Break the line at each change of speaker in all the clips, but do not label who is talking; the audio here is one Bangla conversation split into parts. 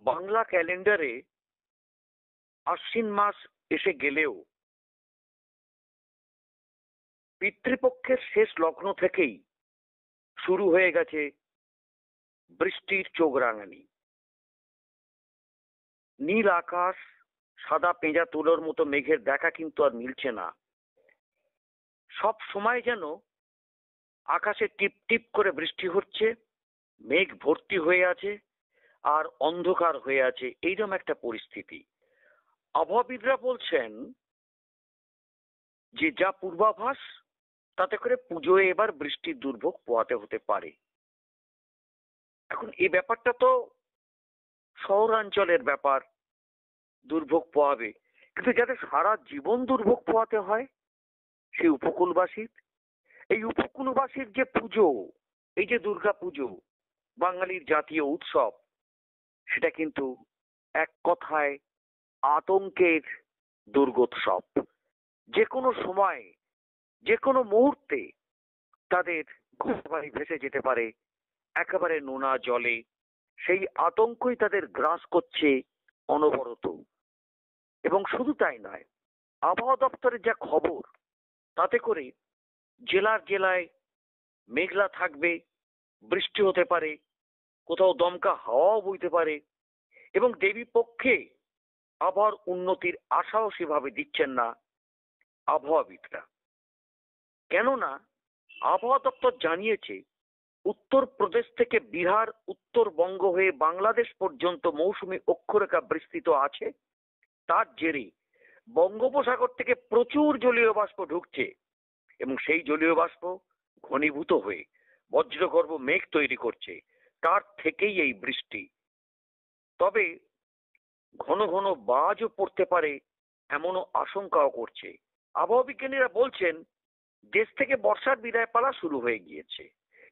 বাংলা ক্যালেন্ডারে আশ্বিন মাস এসে গেলেও পিতৃপক্ষের শেষ লগ্ন থেকেই শুরু হয়ে গেছে বৃষ্টির চোখ রাঙানি। নীল আকাশ, সাদা পেঁজা তুলোর মতো মেঘের দেখা কিন্তু আর মিলছে না। সব সময় যেন আকাশে টিপ টিপ করে বৃষ্টি হচ্ছে, মেঘ ভর্তি হয়ে আছে আর অন্ধকার হয়ে আছে, এইরকম একটা পরিস্থিতি। আবহাওয়াবিদরা বলছেন যে যা পূর্বাভাস তাতে করে পুজোয় এবার বৃষ্টির দুর্ভোগ পোহাতে হতে পারে। এখন এই ব্যাপারটা তো শহরাঞ্চলের ব্যাপার, দুর্ভোগ পোহাবে, কিন্তু যাতে সারা জীবন দুর্ভোগ পোহাতে হয় সেই উপকূলবাসীর, এই উপকূলবাসীর যে পুজো, এই যে দুর্গা পুজো বাঙালির জাতীয় উৎসব, সেটা কিন্তু এক কথায় আতঙ্কের দুর্গোৎসব। যে কোনো সময়, যে কোনো মুহূর্তে তাদের ঘরবাড়ি ভেসে যেতে পারে একেবারে নোনা জলে। সেই আতঙ্কই তাদের গ্রাস করছে অনবরত। এবং শুধু তাই নয়, আবহাওয়া দপ্তরের যা খবর তাতে করে জেলায় জেলায় মেঘলা থাকবে, বৃষ্টি হতে পারে, কোথাও দমকা হাওয়াও বইতে পারে, এবং দেবী পক্ষে আবহাওয়ার উন্নতির আশাও সেভাবে দিচ্ছেন না আবহাওয়াবিদরা। কেননা আবহাওয়া দপ্তর জানিয়েছে উত্তরপ্রদেশ থেকে বিহার, উত্তরবঙ্গ হয়ে বাংলাদেশ পর্যন্ত মৌসুমী অক্ষরেখা বিস্তৃত আছে। তার জেরে বঙ্গোপসাগর থেকে প্রচুর জলীয় বাষ্প ঢুকছে এবং সেই জলীয় বাষ্প ঘনীভূত হয়ে বজ্রগর্ভ মেঘ তৈরি করছে, তার থেকেই এই বৃষ্টি। তবে ঘন ঘন বাজও পড়তে পারে এমনও আশঙ্কাও করছে। আবহাওয়া বিজ্ঞানীরা বলছেন দেশ থেকে বর্ষার বিদায় পালা শুরু হয়ে গিয়েছে।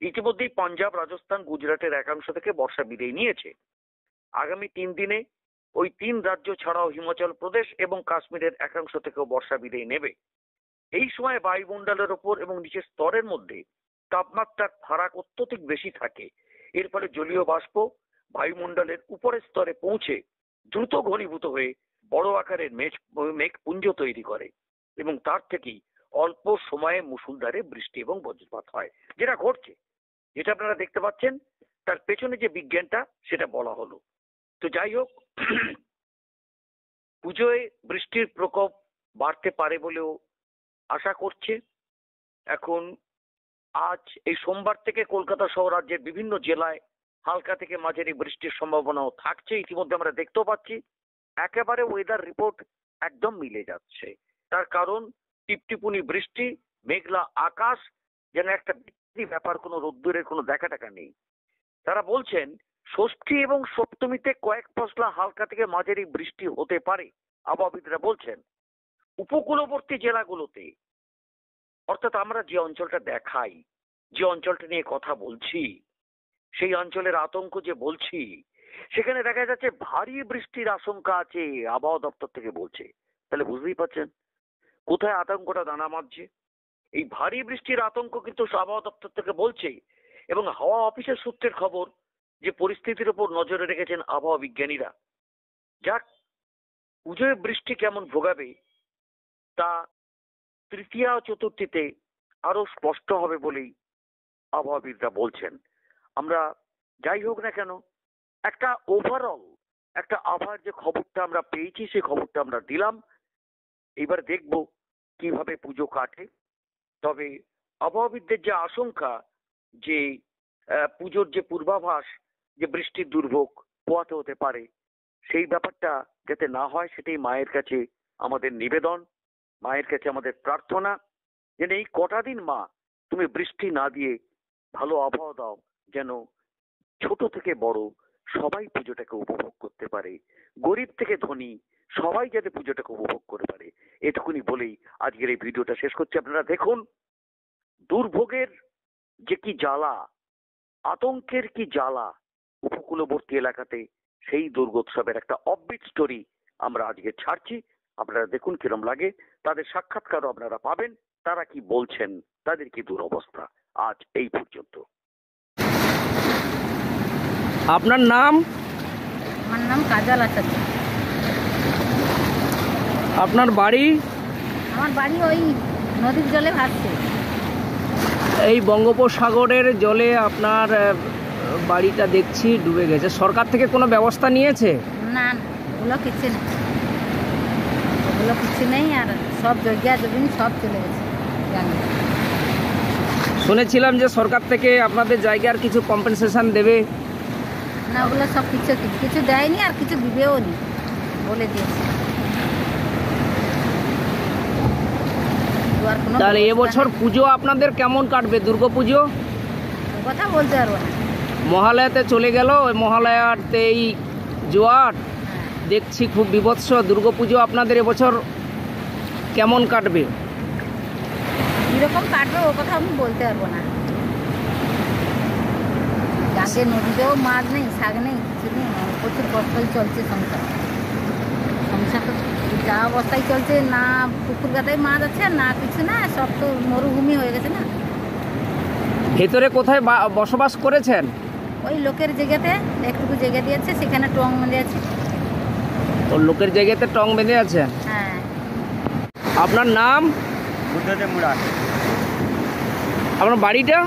ইতিমধ্যেই পাঞ্জাব, রাজস্থান, গুজরাটের একাংশ থেকে বর্ষা বিদায় নিয়েছে। আগামী 3 দিনে ওই 3 রাজ্য ছাড়াও হিমাচল প্রদেশ এবং কাশ্মীরের একাংশ থেকেও বর্ষা বিদায় নেবে। এই সময় বায়ুমণ্ডলের ওপর এবং নিচের স্তরের মধ্যে তাপমাত্রার ফারাক অত্যধিক বেশি থাকে। এর ফলে জলীয় বাষ্প বায়ুমণ্ডলের উপরের স্তরে পৌঁছে দ্রুত ঘনীভূত হয়ে বড় আকারের মেঘপুঞ্জ তৈরি করে এবং তার থেকেই অল্প সময়ে মুষলধারে বৃষ্টি এবং বজ্রপাত হয়। যেটা ঘটছে, যেটা আপনারা দেখতে পাচ্ছেন, তার পেছনে যে বিজ্ঞানটা সেটা বলা হলো। তো যাই হোক, পুজোয় বৃষ্টির প্রকোপ বাড়তে পারে বলেও আশা করছে। এখন আজ এই সোমবার থেকে কলকাতা সহ রাজ্যের বিভিন্ন জেলায় হালকা থেকে মাঝারি বৃষ্টির সম্ভাবনাও থাকছে। ইতিমধ্যে আমরা দেখতেও পাচ্ছি একেবারে ওয়েদার রিপোর্ট একদম মিলে যাচ্ছে। তার কারণ টিপটিপুনি বৃষ্টি, মেঘলা আকাশ, যেন একটা ব্যাপার, কোনো রোদ্দুরের কোনো দেখা টাকা নেই। তারা বলছেন ষষ্ঠী এবং সপ্তমীতে কয়েক পশলা হালকা থেকে মাঝারি বৃষ্টি হতে পারে। আবহাওয়াবিদরা বলছেন উপকূলবর্তী জেলাগুলোতে, অর্থাৎ আমরা যে অঞ্চলটা দেখাই, যে অঞ্চলটা নিয়ে কথা বলছি, সেই অঞ্চলের আতঙ্ক যে বলছি, সেখানে দেখা যাচ্ছে ভারী বৃষ্টির আশঙ্কা আছে, আবহাওয়া দপ্তর থেকে বলছে। তাহলে বুঝতেই পারছেন কোথায় আতঙ্কটা দানা বাঁধছে। এই ভারী বৃষ্টির আতঙ্ক কিন্তু আবহাওয়া দপ্তর থেকে বলছে এবং হাওয়া অফিসের সূত্রের খবর যে পরিস্থিতির উপর নজরে রেখেছেন আবহাওয়া বিজ্ঞানীরা। যাক, পুজোয় বৃষ্টি কেমন ভোগাবে তা তৃতীয়া ও চতুর্থীতে আরো স্পষ্ট হবে বলেই আবহাওয়াবিদরা বলছেন। আমরা যাই হোক না কেন, একটা ওভারঅল একটা আবহাওয়ার যে খবরটা আমরা পেয়েছি সেই খবরটা আমরা দিলাম। এবার দেখব কিভাবে পুজো কাটে। তবে আবহাওয়াবিদদের যে আশঙ্কা যে পুজোর যে পূর্বাভাস, যে বৃষ্টির দুর্ভোগ পোহাতে হতে পারে, সেই ব্যাপারটা যাতে না হয় সেটাই মায়ের কাছে আমাদের নিবেদন, মায়ের কাছে আমাদের প্রার্থনা, যেন এই কটা দিন মা তুমি বৃষ্টি না দিয়ে ভালো আবহাওয়া দাও, যেন ছোট থেকে বড় সবাই পুজোটাকে উপভোগ করতে পারে, গরিব থেকে ধনী সবাই যাতে পুজোটাকে উপভোগ করতে পারে। এটুকুনি বলেই আজকের এই ভিডিওটা শেষ করছি। আপনারা দেখুন দুর্ভোগের যে কি জ্বালা, আতঙ্কের কি জ্বালা উপকূলবর্তী এলাকাতে, সেই দুর্গোৎসবের একটা অফবিট স্টোরি আমরা আজকে ছাড়ছি। আপনারা দেখুন কিরম লাগে। তাদের সাক্ষাৎকারও আপনারা পাবেন, তারা কি বলছেন, তাদের কি দুরবস্থা। আজ এই পর্যন্ত।
আপনার নাম? আমার নাম কাজল আচার্য।
আপনার বাড়ি?
আমার বাড়ি ওই নদীর জলে ভাসছে।
এই বঙ্গোপসাগরের জলে আপনার বাড়িটা দেখছি ডুবে গেছে। সরকার থেকে কোনো ব্যবস্থা নিয়েছে?
না, ওগুলো কিছু নেই, ওগুলো কিছু নেই। আর সব জায়গা জমিন সব চলে গেছে জানি।
শুনেছিলাম যে সরকার থেকে আপনাদের জায়গার কিছু কম্পেনসেশন দেবে।
না, ওগুলো সব কিছু কিছু দেয়নি, আর কিছু দিবেও নি, বলে দিয়েছে।
তাহলে এবছর পুজো আপনাদের কেমন কাটবে? দুর্গা পুজো
কথা বলতে পারবো না।
মহালয়াতে চলে গেল, ওই মহালয়াতে এই জোয়ার দেখছি খুব বিভৎস। দুর্গা পুজো আপনাদের এবছর কেমন কাটবে?
কীরকম কাটবে ও কথা আমি বলতে পারবো না। গাছে নদীতেও মাছ নেই, শাক নেই, কিছু নেই, প্রচুর কষ্টই চলছে সংসার। সংসার তো যা অবস্থায় চলছে, না পুকুর গাদায় মাছ আছে, না কিছু না, সব তো মরুভূমি হয়ে গেছে না।
ভেতরে কোথায় বসবাস করেছেন?
ওই লোকের জায়গাতে একটুকু জায়গা দিয়েছে, সেখানে টং বেঁধে আছে।
ও লোকের জায়গাতে টং বেঁধে আছে?
হ্যাঁ।
আপনার নাম?
বুদ্ধদেব মুড়া।
আপনার বাড়িটা?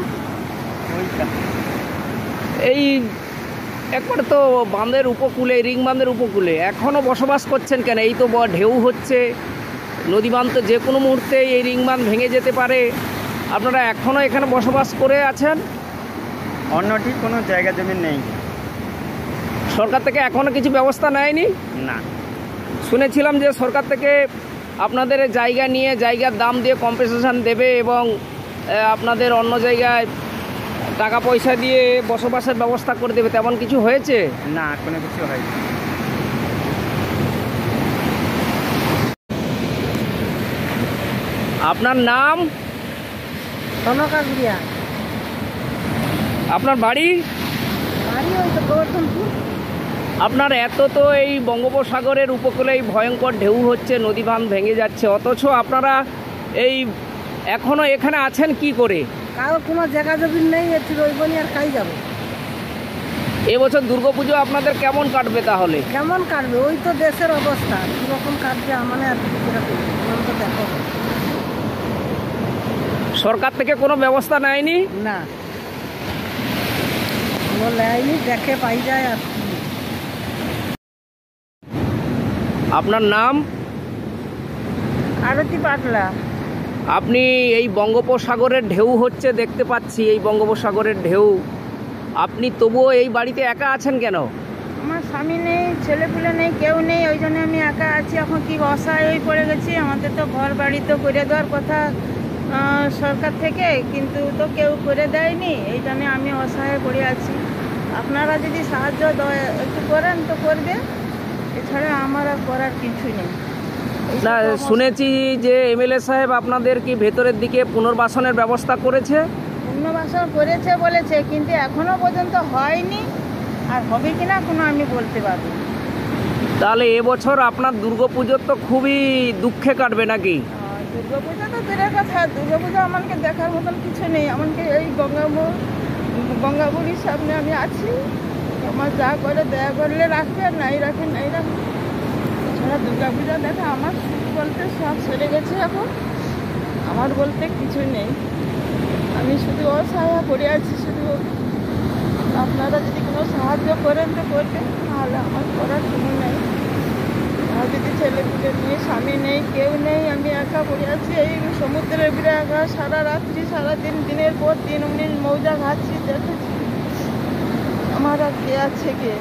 এই একবারে তো বাঁধের উপকূলে, রিং বাঁধের উপকূলে এখনও বসবাস করছেন কেন? এই তো ঢেউ হচ্ছে, নদী বাঁধ তো যে কোনো মুহূর্তে এই রিং বাঁধ ভেঙে যেতে পারে, আপনারা এখনও এখানে বসবাস করে আছেন?
অন্যটি কোনো জায়গা জমি নেই।
সরকার থেকে এখনও কিছু ব্যবস্থা নেয়নি?
না।
শুনেছিলাম যে সরকার থেকে আপনাদের জায়গা নিয়ে জায়গার দাম দিয়ে কম্পেনসেশন দেবে এবং আপনাদের অন্য জায়গায় টাকা পয়সা দিয়ে বসবাসের ব্যবস্থা করে দেবে, তেমন কিছু হয়েছে?
না, কোনো কিছু হয়নি।
আপনার নাম?
কনকাগুড়িয়া।
আপনার বাড়ি?
বাড়ি ওই তো গোবর্ধনপুর।
আপনার এত তো এই বঙ্গোপসাগরের উপকূলে এই ভয়ঙ্কর ঢেউ হচ্ছে, নদী বাঁধ ভেঙে যাচ্ছে, অথচ আপনারা এই এখনও এখানে আছেন কি করে?
কারো কোনো জায়গা জমিন নেই, একটু রইবনি আর খাই যাবো।
এবছর দুর্গাপুজো আপনাদের কেমন কাটবে তাহলে?
কেমন কাটবে ওই তো দেশের অবস্থা, কীরকম কাটবে মানে আর তো দেখো।
সরকার থেকে কোনো ব্যবস্থা নেয়নি?
না, কোনো নেয়নি, দেখে পাই যায় আর।
আপনার নাম?
আরতি পাটলা।
আপনি এই বঙ্গোপসাগরের ঢেউ হচ্ছে দেখতে পাচ্ছি, এই বঙ্গোপসাগরের ঢেউ, আপনি তবুও এই বাড়িতে একা আছেন কেন?
আমার স্বামী নেই, ছেলেপুলে নেই, কেউ নেই, ওই জন্য আমি একা আছি। এখন কি অসহায় হয়ে পড়ে গেছি। আমাদের তো ঘর বাড়ি তো করে দেওয়ার কথা সরকার থেকে, কিন্তু তো কেউ করে দেয়নি, এই জন্য আমি অসহায় পড়ে আছি। আপনারা যদি সাহায্য একটু করেন তো করবে, এছাড়া আমার আর করার কিছুই নেই।
না, শুনেছি যে এমএলএ সাহেব আপনাদের কি ভেতরের দিকে পুনর্বাসনের ব্যবস্থা করেছে?
পুনর্বাসন করেছে বলেছে, কিন্তু এখনো পর্যন্ত হয়নি, আর হবে কিনা কোনো আমি বলতে পারবো না।
তাহলে এবছর আপনার দুর্গাপুজোর তো খুবই দুঃখে কাটবে নাকি?
দুর্গাপূজা তো দূরের কথা, দুর্গাপূজা আমাকে দেখার মতন কিছু নেই। আমাকে এই গঙ্গাবুড়ির সামনে আমি আছি, আমার যা করে দয়া করলে রাখবে, আর নাই রাখে নাই রাখে। এছাড়া দুর্গাপূজা দেখা আমার সুখ বলতে সব সেরে গেছে, এখন আমার বলতে কিছু নেই। আমি শুধু অসহায় পড়ে আছি। শুধু আপনারা যদি কোনো সাহায্য করেন তো করবেন, নাহলে আমার করার কোনো নেই। আর যদি ছেলেপুলে নেই, স্বামী নেই, কেউ নেই, আমি একা পড়ে আছি এই সমুদ্রের ভিড়ে একা। সারা রাত্রি সারাদিন, দিনের পর দিন উনি মৌজা ঘাটছি, দেখেছি। আমার আর কে আছে কে?